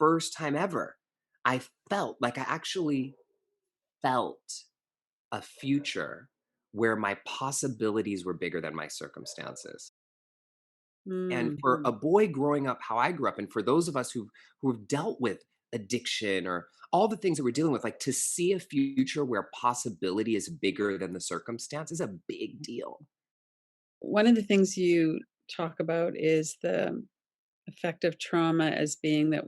first time ever, I felt like I actually felt a future where my possibilities were bigger than my circumstances. And for a Mhm. boy growing up how I grew up, and for those of us who've dealt with addiction or all the things that we're dealing with, like to see a future where possibility is bigger than the circumstance is a big deal. One of the things you talk about is the effect of trauma as being that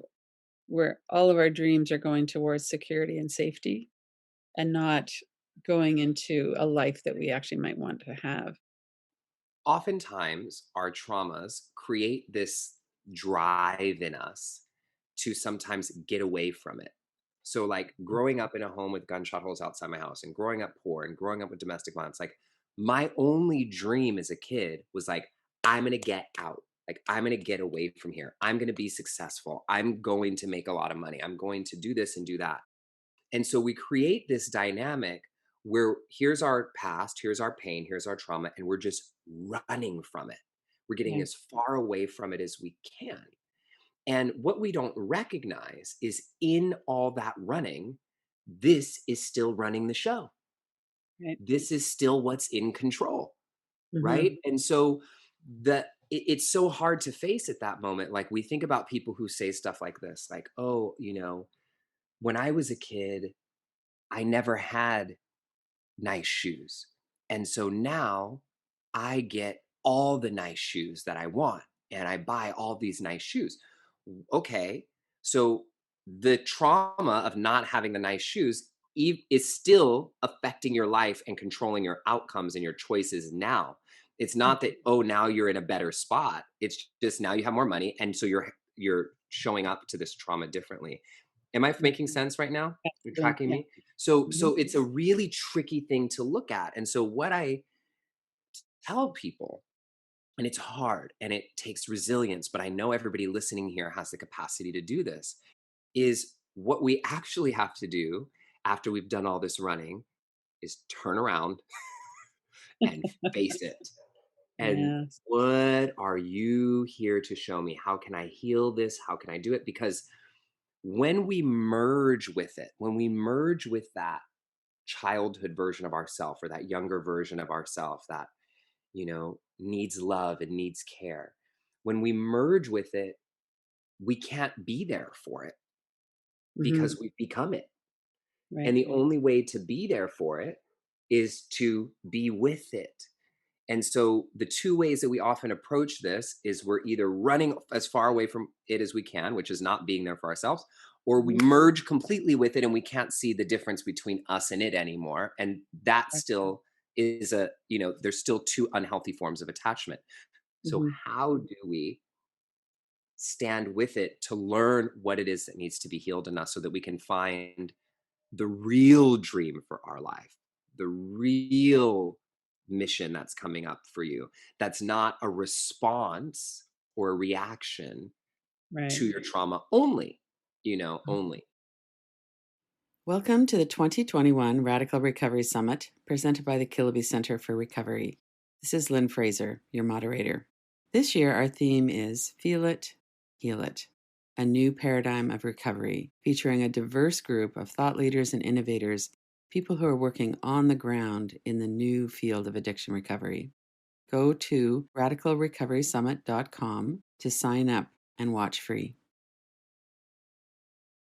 where all of our dreams are going towards security and safety and not going into a life that we actually might want to have. Oftentimes, our traumas create this drive in us to sometimes get away from it. So, like growing up in a home with gunshot holes outside my house and growing up poor and growing up with domestic violence, like my only dream as a kid was like, I'm going to get out. Like, I'm going to get away from here. I'm going to be successful. I'm going to make a lot of money. I'm going to do this and do that. And so we create this dynamic where here's our past, here's our pain, here's our trauma, and we're just running from it. We're getting Yeah, as far away from it as we can. And what we don't recognize is in all that running, this is still running the show. right. This is still what's in control, right? Mhm. And so it's so hard to face at that moment. Like we think about people who say stuff like this, like, oh, when I was a kid, I never had nice shoes. And so now I get all the nice shoes that I want and I buy all these nice shoes. Okay. So the trauma of not having the nice shoes is still affecting your life and controlling your outcomes and your choices now. It's not that, oh, now you're in a better spot. It's just now you have more money and so you're showing up to this trauma differently. Am I making sense right now? You're Absolutely. tracking Yeah. me? So Mhm. so it's a really tricky thing to look at. And so what I tell people, and it's hard and it takes resilience, but I know everybody listening here has the capacity to do this, is what we actually have to do after we've done all this running is turn around and face it. And Yes. what are you here to show me? How can I heal this? How can I do it? Because when we merge with it, when we merge with that childhood version of ourself or that younger version of ourself that needs love and needs care, when we merge with it, we can't be there for it Mhm. because we've become it. Right. And the only way to be there for it is to be with it. And so the two ways that we often approach this is we're either running as far away from it as we can, which is not being there for ourselves, or we Mhm. merge completely with it and we can't see the difference between us and it anymore. And that Excellent. still is there's still two unhealthy forms of attachment. So Mhm. how do we stand with it to learn what it is that needs to be healed in us so that we can find the real dream for our life, the real mission that's coming up for you. That's not a response or a reaction Right. to your trauma only, only. Welcome to the 2021 Radical Recovery Summit, presented by the Kilby Center for Recovery. This is Lynn Fraser, your moderator. This year, our theme is Feel It, Heal It, a new paradigm of recovery, featuring a diverse group of thought leaders and innovators, people who are working on the ground in the new field of addiction recovery. Go to radicalrecoverysummit.com to sign up and watch free.